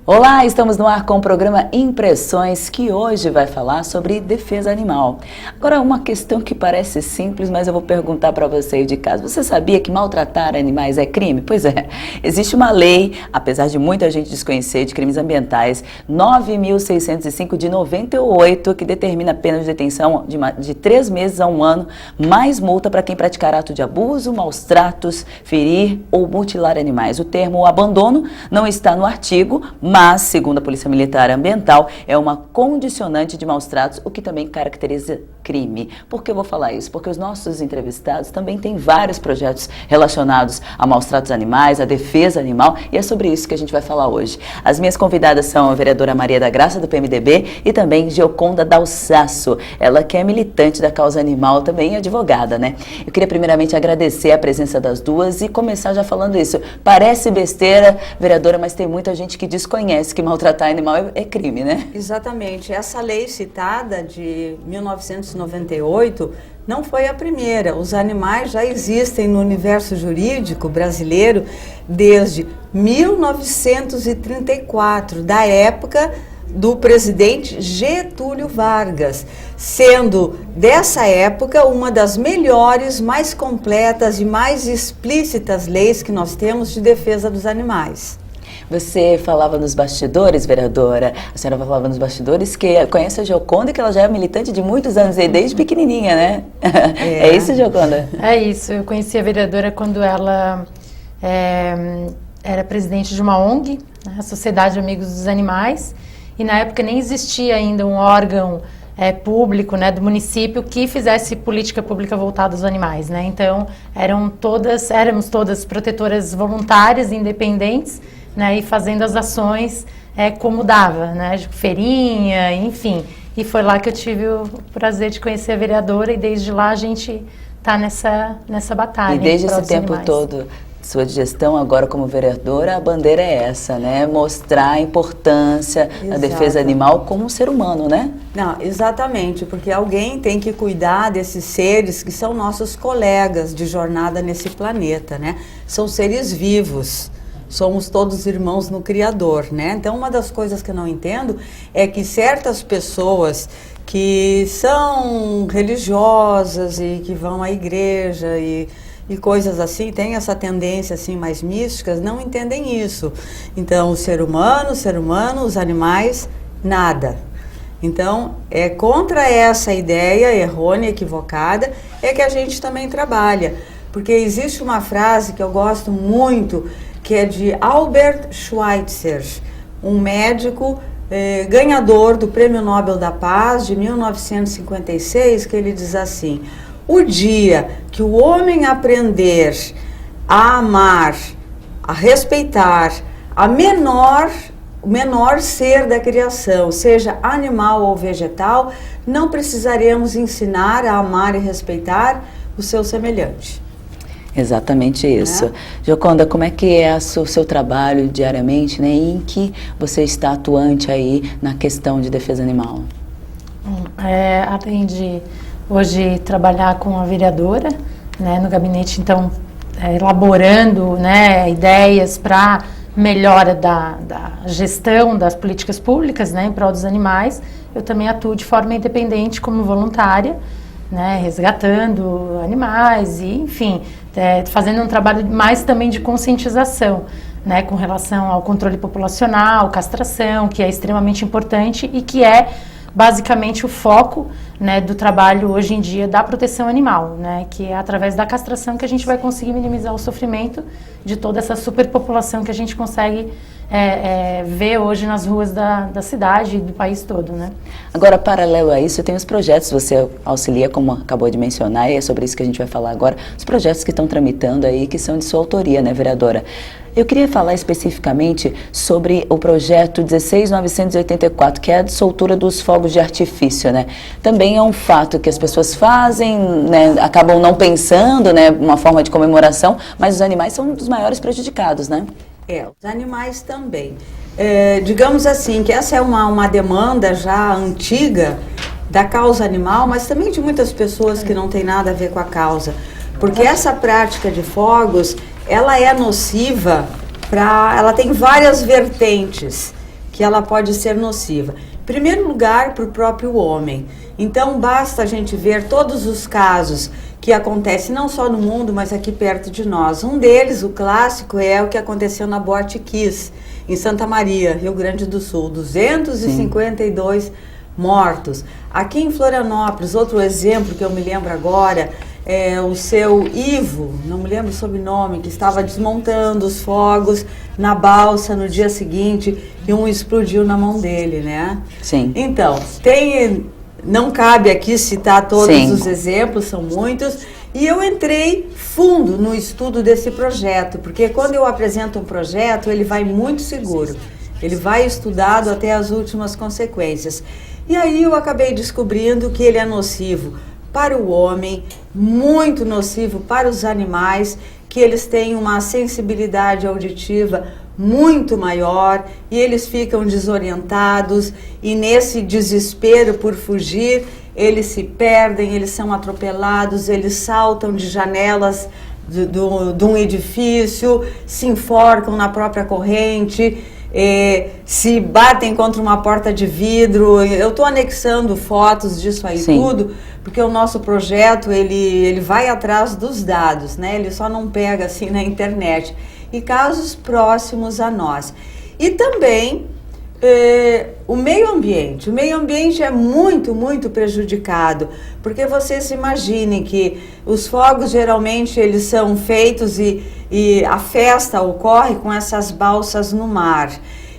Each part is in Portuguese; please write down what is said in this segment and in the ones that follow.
Olá, estamos no ar com o programa Impressões, que hoje vai falar sobre defesa animal. Agora, uma questão que parece simples, mas eu vou perguntar para você aí de casa. Você sabia que maltratar animais é crime? Pois é, existe uma lei, apesar de muita gente desconhecer, de crimes ambientais, 9.605 de 98, que determina a pena de detenção de 3 meses a 1 ano, mais multa para quem praticar ato de abuso, maus tratos, ferir ou mutilar animais. O termo abandono não está no artigo, mas, segundo a Polícia Militar Ambiental, é uma condicionante de maus tratos, o que também caracteriza crime. Por que eu vou falar isso? Porque os nossos entrevistados também têm vários projetos relacionados a maus tratos animais, a defesa animal, e é sobre isso que a gente vai falar hoje. As minhas convidadas são a vereadora Maria da Graça, do PMDB, e também Gioconda Dalsasso, ela que é militante da causa animal, também advogada, né? Eu queria primeiramente agradecer a presença das duas e começar já falando isso. Parece besteira, vereadora, mas tem muita gente que desconhece que maltratar animal é crime, né? Exatamente. Essa lei citada de 1998 não foi a primeira. Os animais já existem no universo jurídico brasileiro desde 1934, da época do presidente Getúlio Vargas, sendo dessa época uma das melhores, mais completas e mais explícitas leis que nós temos de defesa dos animais. Você falava nos bastidores, vereadora, a senhora falava nos bastidores que conhece a Gioconda e que ela já é militante de muitos anos, desde pequenininha, né? É isso, Gioconda? É isso, eu conheci a vereadora quando ela era presidente de uma ONG, né, a Sociedade Amigos dos Animais, e na época nem existia ainda um órgão público, né, do município que fizesse política pública voltada aos animais, né? Então éramos todas protetoras voluntárias, independentes, né, e fazendo as ações como dava, né, de feirinha, enfim. E foi lá que eu tive o prazer de conhecer a vereadora e desde lá a gente está nessa batalha. E desde esse tempo todo, sua gestão agora como vereadora, a bandeira é essa, né? Mostrar a importância da defesa animal como um ser humano, né? Não, exatamente, porque alguém tem que cuidar desses seres que são nossos colegas de jornada nesse planeta, né? São seres vivos. Somos todos irmãos no Criador, né? Então, uma das coisas que eu não entendo é que certas pessoas que são religiosas e que vão à igreja e coisas assim, têm essa tendência assim mais místicas, não entendem isso. Então, o ser humano, os animais, nada. Então, contra essa ideia errônea, equivocada, é que a gente também trabalha. Porque existe uma frase que eu gosto muito, que é de Albert Schweitzer, um médico ganhador do Prêmio Nobel da Paz de 1956, que ele diz assim: o dia que o homem aprender a amar, a respeitar o menor ser da criação, seja animal ou vegetal, não precisaremos ensinar a amar e respeitar o seu semelhante. Exatamente isso. Gioconda, como é que é o seu trabalho diariamente, né? E em que você está atuante aí na questão de defesa animal? Além de hoje trabalhar com a vereadora, né, no gabinete, então, elaborando, né, ideias para melhora da gestão das políticas públicas, né, em prol dos animais, eu também atuo de forma independente como voluntária, né, resgatando animais e, enfim, fazendo um trabalho mais também de conscientização, né, com relação ao controle populacional, castração, que é extremamente importante e que é basicamente o foco, né, do trabalho hoje em dia da proteção animal, né, que é através da castração que a gente vai conseguir minimizar o sofrimento de toda essa superpopulação que a gente consegue ver hoje nas ruas da cidade e do país todo, né? Agora, paralelo a isso, tem os projetos, você auxilia, como acabou de mencionar, e é sobre isso que a gente vai falar agora, os projetos que estão tramitando aí, que são de sua autoria, né, vereadora? Eu queria falar especificamente sobre o projeto 16.984, que é a de soltura dos fogos de artifício, né? Também é um fato que as pessoas fazem, né, acabam não pensando, né, uma forma de comemoração, mas os animais são um dos maiores prejudicados, né? Os animais também. Digamos assim, que essa é uma demanda já antiga da causa animal, mas também de muitas pessoas que não tem nada a ver com a causa. Porque essa prática de fogos, ela é nociva ela tem várias vertentes. que ela pode ser nociva. Em primeiro lugar, para o próprio homem. Então, basta a gente ver todos os casos que acontecem, não só no mundo, mas aqui perto de nós. Um deles, o clássico, é o que aconteceu na Boate Kiss, em Santa Maria, Rio Grande do Sul. 252 mortos. Aqui em Florianópolis, outro exemplo que eu me lembro agora, é o seu Ivo, não me lembro o sobrenome, que estava desmontando os fogos na balsa no dia seguinte e um explodiu na mão dele, né? Sim. Então, não cabe aqui citar todos os exemplos, são muitos, e eu entrei fundo no estudo desse projeto, porque quando eu apresento um projeto, ele vai muito seguro, ele vai estudado até as últimas consequências. E aí eu acabei descobrindo que ele é nocivo para o homem, muito nocivo para os animais, que eles têm uma sensibilidade auditiva muito maior e eles ficam desorientados e nesse desespero por fugir, eles se perdem, eles são atropelados, eles saltam de janelas de um edifício, se enforcam na própria corrente, se batem contra uma porta de vidro. Eu estou anexando fotos disso aí tudo, porque o nosso projeto ele vai atrás dos dados, né? Ele só não pega assim na internet. E casos próximos a nós. E também o meio ambiente. O meio ambiente é muito, muito prejudicado, porque vocês imaginem que os fogos geralmente eles são feitos e a festa ocorre com essas balsas no mar.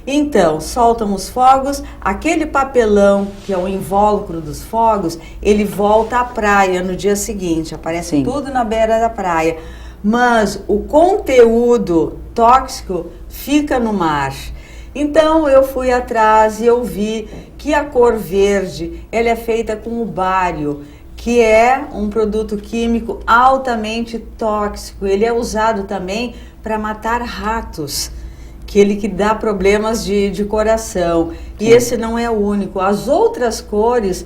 Então, soltam os fogos, aquele papelão, que é o invólucro dos fogos, ele volta à praia no dia seguinte, aparece tudo na beira da praia. Mas o conteúdo tóxico fica no mar. Então eu fui atrás e eu vi que a cor verde ela é feita com o bário, que é um produto químico altamente tóxico. Ele é usado também para matar ratos, que dá problemas de coração. E esse não é o único. As outras cores,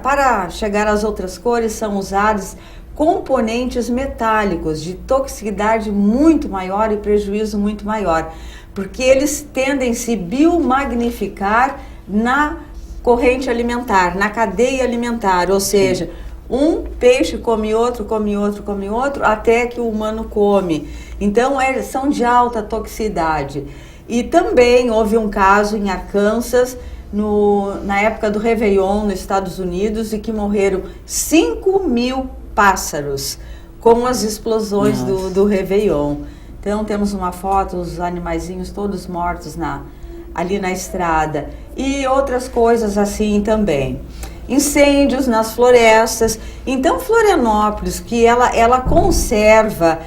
para chegar às outras cores, são usadas componentes metálicos de toxicidade muito maior e prejuízo muito maior, porque eles tendem a se biomagnificar na corrente alimentar, na cadeia alimentar, ou seja, um peixe come outro, come outro, come outro, até que o humano come. Então, são de alta toxicidade. E também houve um caso em Arkansas, na época do Réveillon, nos Estados Unidos, e que morreram 5.000 pássaros com as explosões do Réveillon. Então temos uma foto, os animaizinhos todos mortos ali na estrada. E outras coisas assim também. Incêndios nas florestas. Então Florianópolis, que ela conserva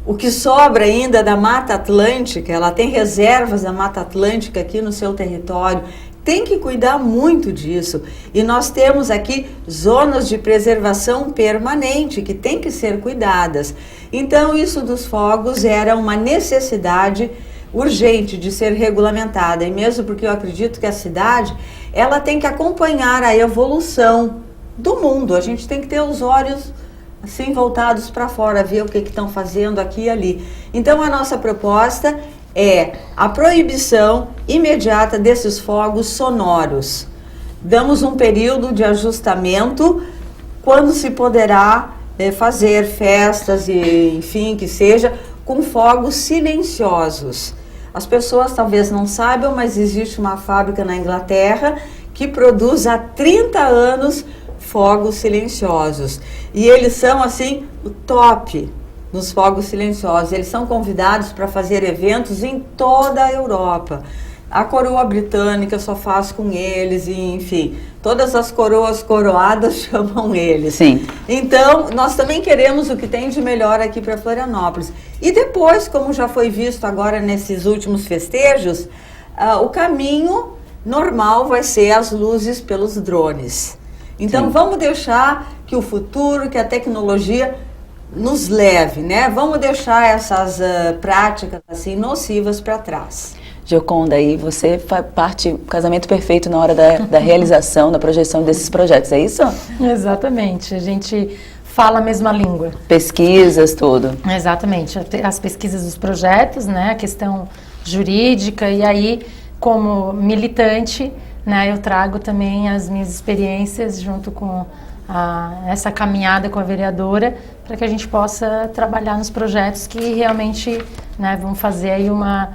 o que sobra ainda da Mata Atlântica, ela tem reservas da Mata Atlântica aqui no seu território, tem que cuidar muito disso. E nós temos aqui zonas de preservação permanente que tem que ser cuidadas. Então, isso dos fogos era uma necessidade urgente de ser regulamentada. E mesmo porque eu acredito que a cidade, ela tem que acompanhar a evolução do mundo. A gente tem que ter os olhos assim voltados para fora, ver o que estão fazendo aqui e ali. Então, a nossa proposta é a proibição imediata desses fogos sonoros. Damos um período de ajustamento quando se poderá fazer festas e, enfim, que seja com fogos silenciosos. As pessoas talvez não saibam, mas existe uma fábrica na Inglaterra que produz há 30 anos fogos silenciosos. E eles são, assim, o top nos fogos silenciosos. Eles são convidados para fazer eventos em toda a Europa. A coroa britânica só faz com eles, e, enfim, todas as coroas coroadas chamam eles. Sim. Então, nós também queremos o que tem de melhor aqui para Florianópolis. E depois, como já foi visto agora nesses últimos festejos, o caminho normal vai ser as luzes pelos drones. Então, vamos deixar que o futuro, que a tecnologia nos leve, né? Vamos deixar essas práticas assim nocivas para trás. Gioconda, aí você faz parte, o casamento perfeito na hora da realização, da projeção desses projetos, é isso? Exatamente, a gente fala a mesma língua. Pesquisas, tudo. Exatamente, as pesquisas dos projetos, né, a questão jurídica, e aí, como militante, né, eu trago também as minhas experiências junto com essa caminhada com a vereadora, para que a gente possa trabalhar nos projetos que realmente, né, vão fazer aí uma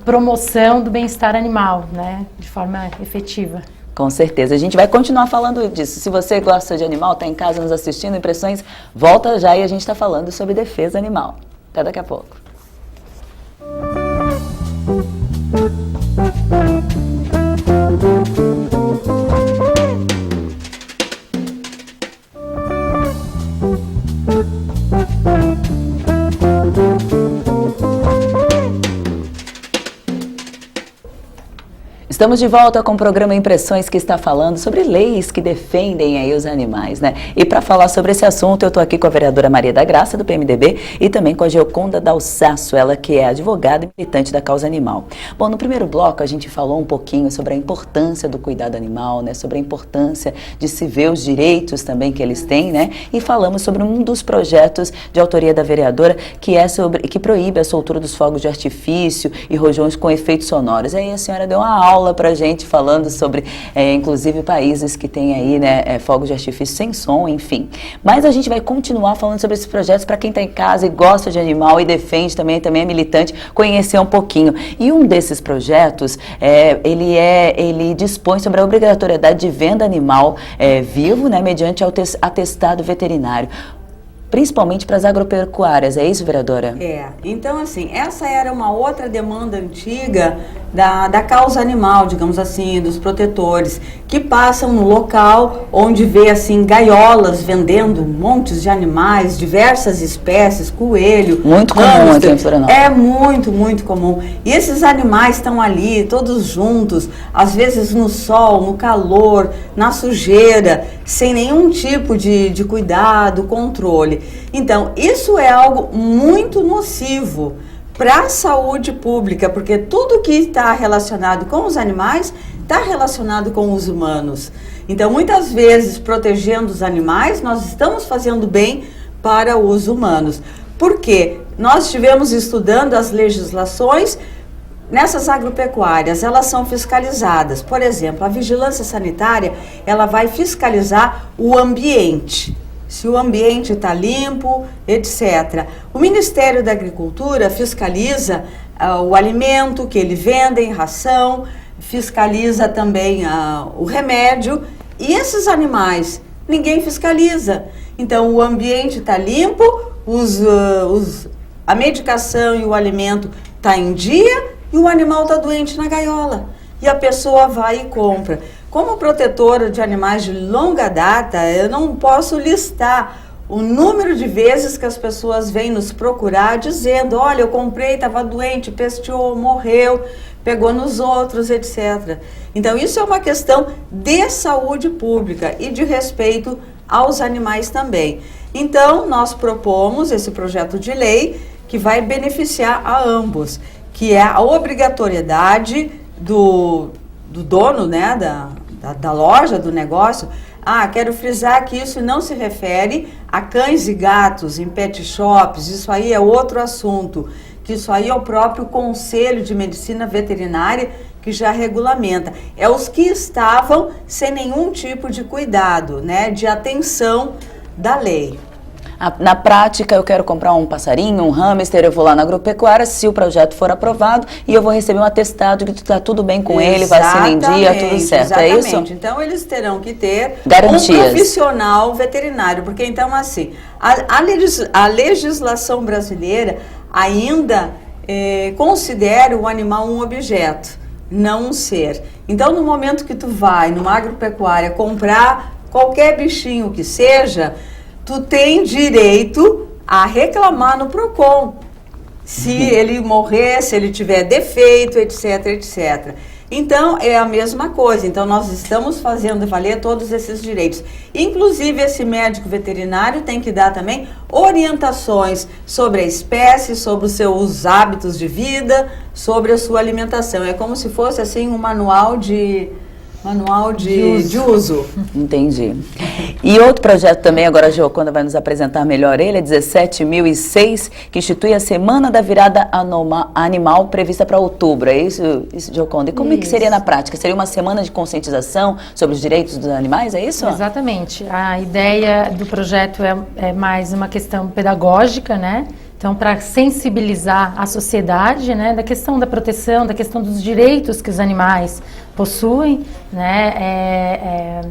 promoção do bem-estar animal, né, de forma efetiva. Com certeza. A gente vai continuar falando disso. Se você gosta de animal, está em casa nos assistindo, Impressões, volta já e a gente está falando sobre defesa animal. Até daqui a pouco. Estamos de volta com o programa Impressões, que está falando sobre leis que defendem aí os animais, né? E para falar sobre esse assunto, eu estou aqui com a vereadora Maria da Graça, do PMDB, e também com a Gioconda Dalsasso, ela que é advogada e militante da causa animal. Bom, no primeiro bloco a gente falou um pouquinho sobre a importância do cuidado animal, né? Sobre a importância de se ver os direitos também que eles têm, né? E falamos sobre um dos projetos de autoria da vereadora, que proíbe a soltura dos fogos de artifício e rojões com efeitos sonoros. Aí a senhora deu uma aula para a gente falando sobre, inclusive, países que têm aí, né, fogos de artifício sem som, enfim. Mas a gente vai continuar falando sobre esses projetos para quem está em casa e gosta de animal e defende também é militante, conhecer um pouquinho. E um desses projetos, ele dispõe sobre a obrigatoriedade de venda animal vivo, né, mediante atestado veterinário. Principalmente para as agropecuárias, é isso, vereadora? Então assim, essa era uma outra demanda antiga da causa animal, digamos assim, dos protetores, que passam no local onde vê assim gaiolas vendendo montes de animais, diversas espécies, coelho, muito comum aqui em Florianópolis. É muito, muito comum. E esses animais estão ali, todos juntos, às vezes no sol, no calor, na sujeira, sem nenhum tipo de cuidado, controle. Então, isso é algo muito nocivo para a saúde pública, porque tudo que está relacionado com os animais está relacionado com os humanos. Então, muitas vezes, protegendo os animais, nós estamos fazendo bem para os humanos. Por quê? Nós estivemos estudando as legislações nessas agropecuárias, elas são fiscalizadas. Por exemplo, a vigilância sanitária, ela vai fiscalizar o ambiente. Se o ambiente está limpo, etc. O Ministério da Agricultura fiscaliza o alimento que ele vende em ração, fiscaliza também o remédio, e esses animais ninguém fiscaliza. Então o ambiente está limpo, a medicação e o alimento está em dia e o animal está doente na gaiola. E a pessoa vai e compra. Como protetora de animais de longa data, eu não posso listar o número de vezes que as pessoas vêm nos procurar dizendo: olha, eu comprei, estava doente, pesteou, morreu, pegou nos outros, etc. Então isso é uma questão de saúde pública e de respeito aos animais também. Então nós propomos esse projeto de lei que vai beneficiar a ambos, que é a obrigatoriedade do dono, né, da loja, do negócio. Quero frisar que isso não se refere a cães e gatos em pet shops, isso aí é outro assunto, que isso aí é o próprio Conselho de Medicina Veterinária que já regulamenta. É os que estavam sem nenhum tipo de cuidado, né, de atenção da lei. Na prática, eu quero comprar um passarinho, um hamster, eu vou lá na agropecuária, se o projeto for aprovado, e eu vou receber um atestado de que está tudo bem com ele, vacina em dia, tudo certo, exatamente. É isso? Então, eles terão que ter garantias. Um profissional veterinário, porque então, assim, a legislação brasileira ainda considera o animal um objeto, não um ser. Então, no momento que tu vai numa agropecuária comprar qualquer bichinho que seja, tu tem direito a reclamar no PROCON, se ele morrer, se ele tiver defeito, etc, etc. Então, é a mesma coisa. Então, nós estamos fazendo valer todos esses direitos. Inclusive, esse médico veterinário tem que dar também orientações sobre a espécie, sobre os seus hábitos de vida, sobre a sua alimentação. É como se fosse, assim, um manual de uso. Entendi. E outro projeto também, agora a Gioconda vai nos apresentar melhor ele, é 17.006, que institui a Semana da Virada Animal prevista para outubro. É isso Gioconda? E como é que seria na prática? Seria uma semana de conscientização sobre os direitos dos animais, é isso? Exatamente. A ideia do projeto é mais uma questão pedagógica, né? Então, para sensibilizar a sociedade, né, da questão da proteção, da questão dos direitos que os animais possuem, né,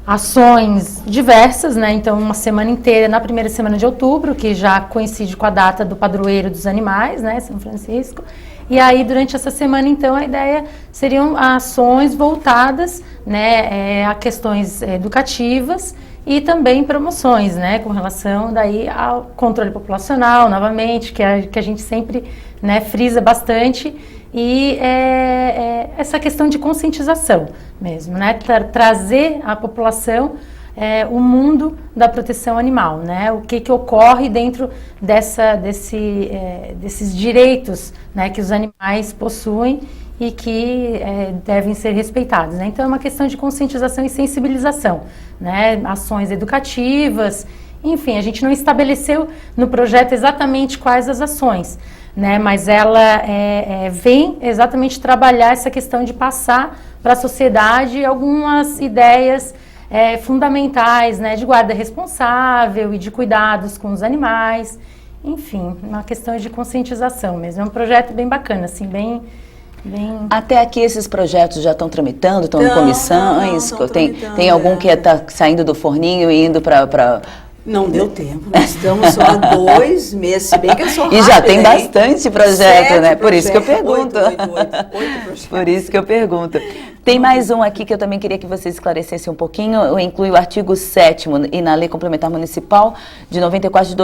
ações diversas, né, então uma semana inteira, na primeira semana de outubro, que já coincide com a data do padroeiro dos animais, né, São Francisco, e aí durante essa semana, então, a ideia seriam ações voltadas, né, a questões educativas, e também promoções, né, com relação daí ao controle populacional, novamente, que a gente sempre, né, frisa bastante, e essa questão de conscientização mesmo, né, trazer à população o mundo da proteção animal, né, o que ocorre dentro desses direitos, né, que os animais possuem e que devem ser respeitados, né? Então é uma questão de conscientização e sensibilização, né? Ações educativas, enfim, a gente não estabeleceu no projeto exatamente quais as ações, né? Mas ela vem exatamente trabalhar essa questão de passar para a sociedade algumas ideias fundamentais, né? De guarda responsável e de cuidados com os animais, enfim, uma questão de conscientização mesmo. É um projeto bem bacana, assim, bem... Até aqui esses projetos já estão tramitando, estão em comissões? Tem algum que está saindo do forninho e indo para... Não deu tempo, nós estamos só há 2 meses, se bem que eu sou rápida. E já tem bastante projeto, né? Por isso que eu pergunto. 8 projetos. Por isso que eu pergunto. Tem mais um aqui que eu também queria que você esclarecesse um pouquinho, inclui o artigo 7º e na Lei Complementar Municipal de 94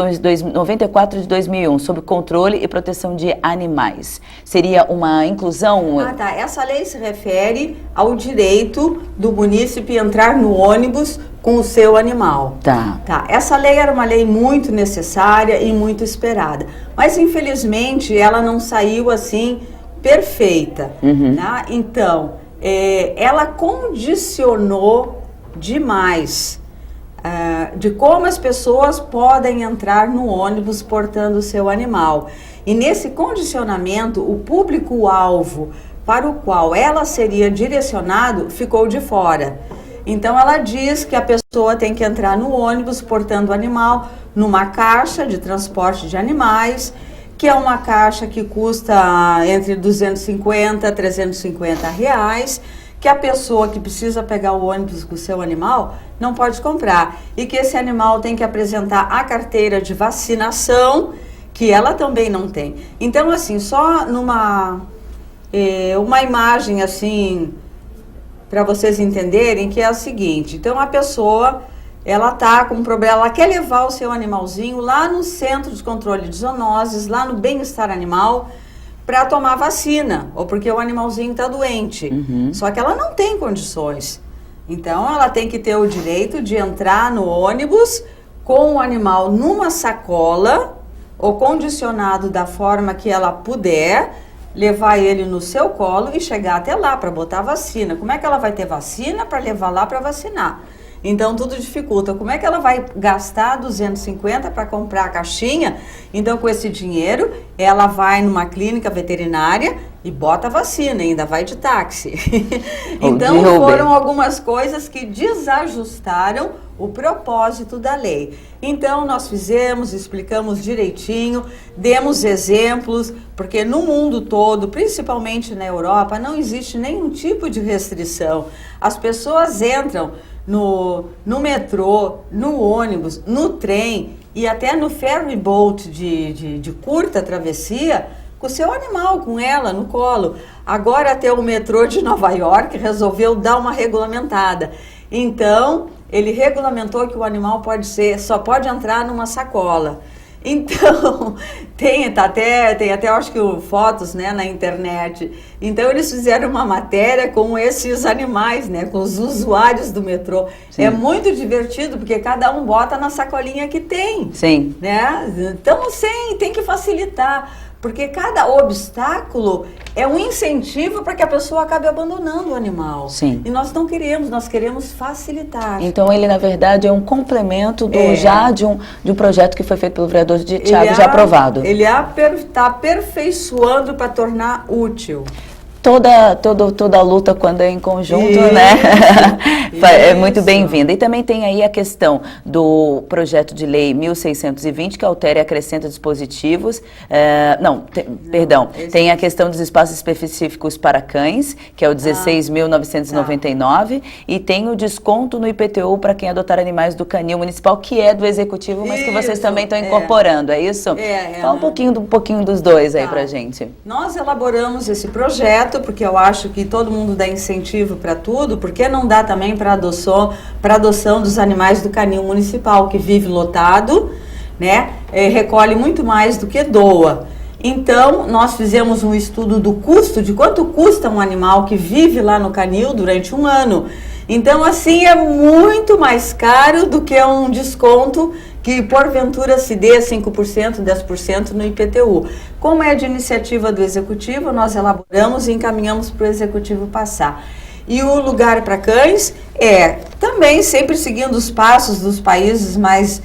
de 2001, sobre controle e proteção de animais. Seria uma inclusão... Tá. Essa lei se refere ao direito do munícipe entrar no ônibus com o seu animal. Tá. Essa lei era uma lei muito necessária e muito esperada, mas infelizmente ela não saiu assim perfeita. Né? Então, ela condicionou demais de como as pessoas podem entrar no ônibus portando o seu animal. E nesse condicionamento, o público-alvo para o qual ela seria direcionado ficou de fora. Então ela diz que a pessoa tem que entrar no ônibus portando o animal numa caixa de transporte de animais, que é uma caixa que custa entre 250 a 350 reais, que a pessoa que precisa pegar o ônibus com o seu animal não pode comprar, e que esse animal tem que apresentar a carteira de vacinação, que ela também não tem. Então, assim, só numa uma imagem assim, para vocês entenderem, que é a seguinte: então a pessoa, ela tá com um problema, ela quer levar o seu animalzinho lá no Centro de Controle de Zoonoses, lá no Bem-Estar Animal, para tomar vacina, ou porque o animalzinho está doente. Só que ela não tem condições. Então ela tem que ter o direito de entrar no ônibus com o animal numa sacola, ou condicionado da forma que ela puder, levar ele no seu colo e chegar até lá para botar vacina. Como é que ela vai ter vacina para levar lá para vacinar? Então tudo dificulta. Como é que ela vai gastar 250 para comprar a caixinha? Então com esse dinheiro ela vai numa clínica veterinária e bota a vacina, ainda vai de táxi. Então foram algumas coisas que desajustaram o propósito da lei. Então nós explicamos direitinho, demos exemplos, porque no mundo todo, principalmente na Europa, não existe nenhum tipo de restrição. As pessoas entram no metrô, no ônibus, no trem e até no ferry boat de curta travessia com o seu animal, com ela no colo. Agora até o metrô de Nova York resolveu dar uma regulamentada. Então, ele regulamentou que o animal só pode entrar numa sacola. Então, tem até acho que fotos, né, na internet. Então, eles fizeram uma matéria com esses animais, né, com os usuários do metrô. Sim. É muito divertido, porque cada um bota na sacolinha que tem. Sim. Né? Então, tem que facilitar. Porque cada obstáculo é um incentivo para que a pessoa acabe abandonando o animal. Sim. E nós não queremos, nós queremos facilitar. Então ele, na verdade, é um complemento já de um projeto que foi feito pelo vereador Thiago, já aprovado. Ele está aperfeiçoando para tornar útil. Toda a luta, quando é em conjunto, né? É muito bem-vinda. E também tem aí a questão do projeto de lei 1620, que altera e acrescenta dispositivos. Tem a questão dos espaços específicos para cães, que é o 16.999, e tem o desconto no IPTU para quem adotar animais do canil municipal, que é do executivo, mas que vocês também estão incorporando, é isso? Fala um pouquinho dos dois aí pra gente. Nós elaboramos esse projeto, porque eu acho que todo mundo dá incentivo para tudo, porque não dá também para adoção dos animais do canil municipal, que vive lotado, né? Recolhe muito mais do que doa. Então, nós fizemos um estudo do custo, de quanto custa um animal que vive lá no canil durante um ano. Então, assim, é muito mais caro do que um desconto que porventura se dê 5%, 10% no IPTU. Como é de iniciativa do Executivo, nós elaboramos e encaminhamos para o Executivo passar. E o lugar para cães é também sempre seguindo os passos dos países mais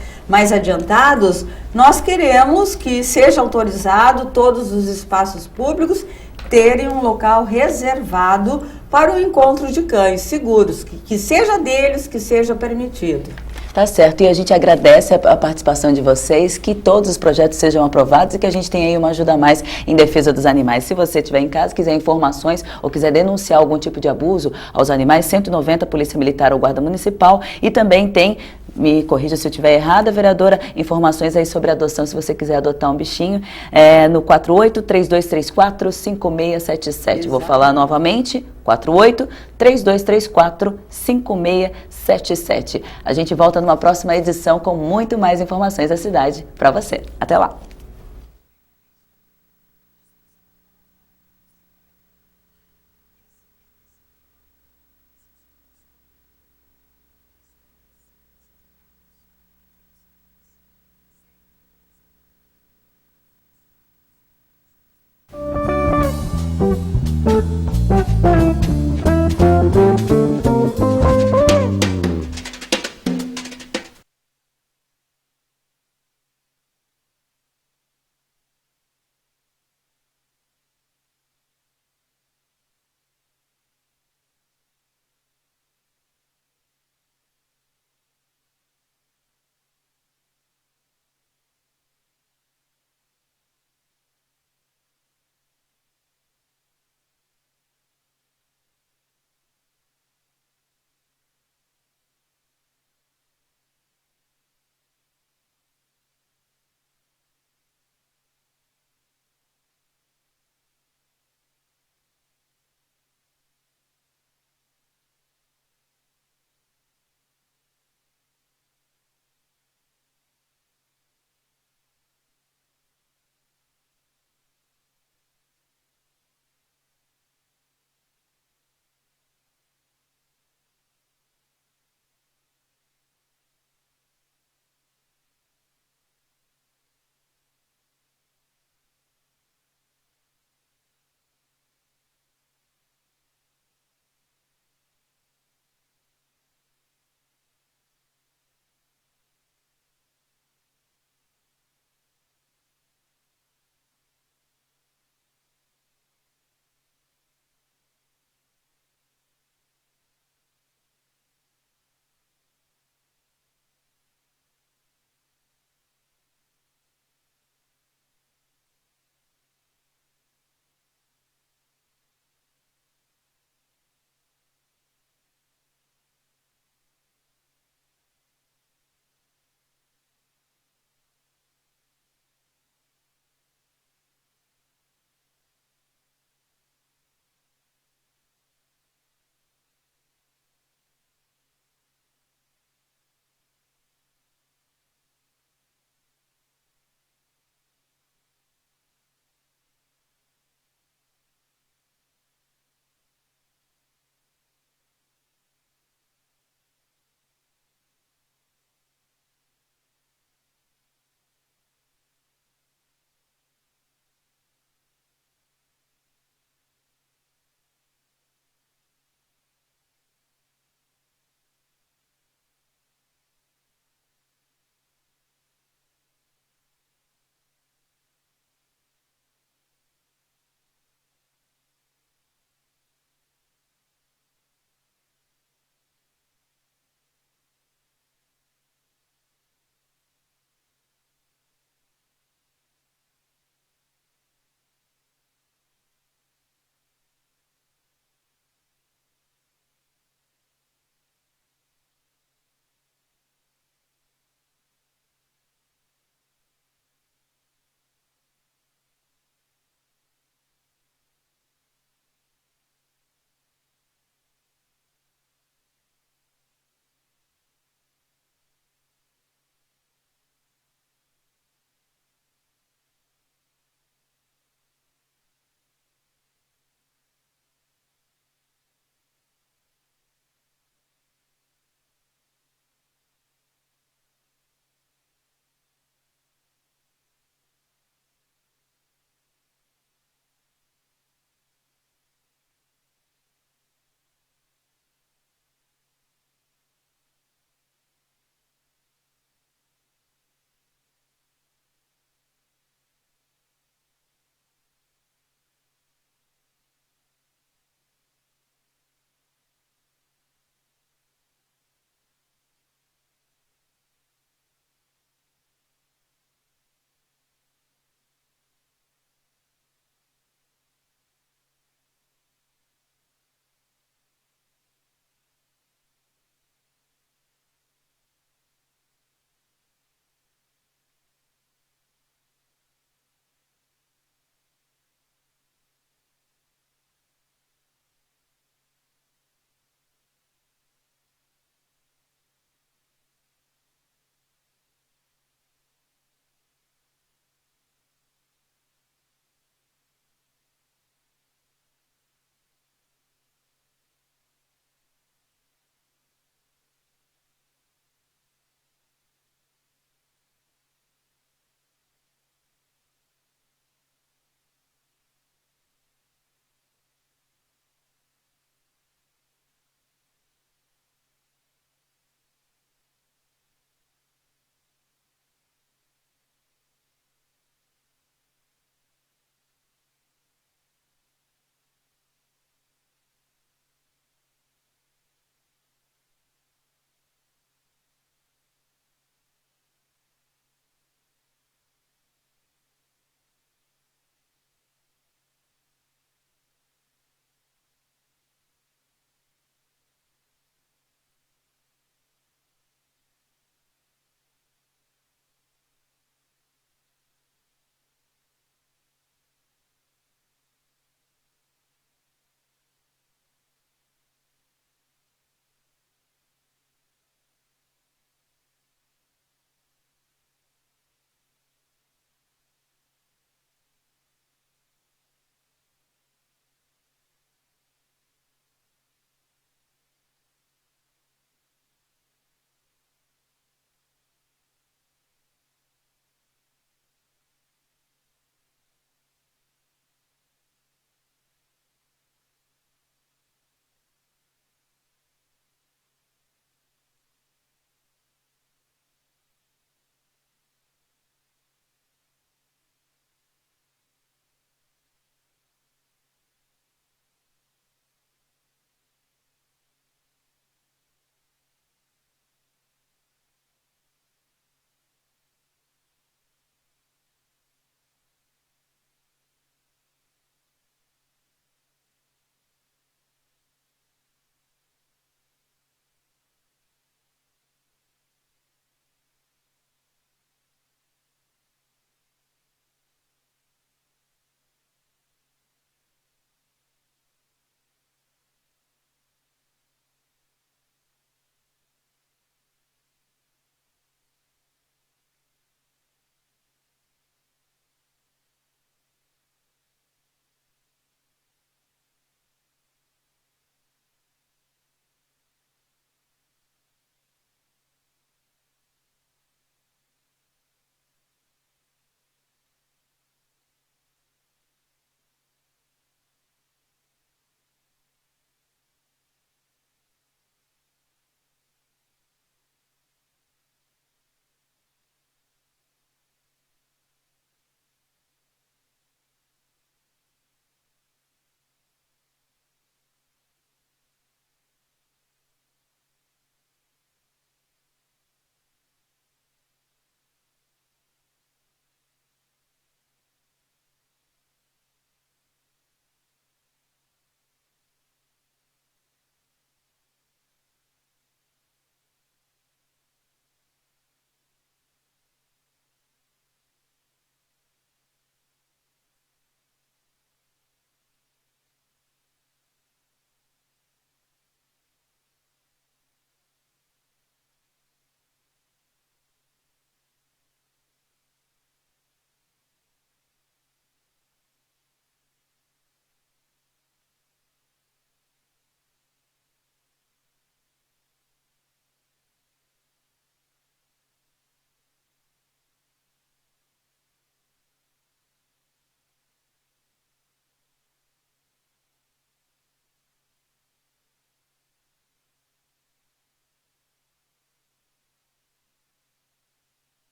adiantados. Nós queremos que seja autorizado todos os espaços públicos terem um local reservado para o encontro de cães seguros, que seja deles, que seja permitido. Tá certo, e a gente agradece a participação de vocês, que todos os projetos sejam aprovados e que a gente tenha aí uma ajuda a mais em defesa dos animais. Se você estiver em casa, quiser informações ou quiser denunciar algum tipo de abuso aos animais, 190 Polícia Militar ou Guarda Municipal, e também tem, me corrija se eu estiver errada, vereadora, informações aí sobre adoção, se você quiser adotar um bichinho, no 48-3234-5677. Vou falar novamente, 48-3234-5677. A gente volta numa próxima edição com muito mais informações da cidade para você. Até lá!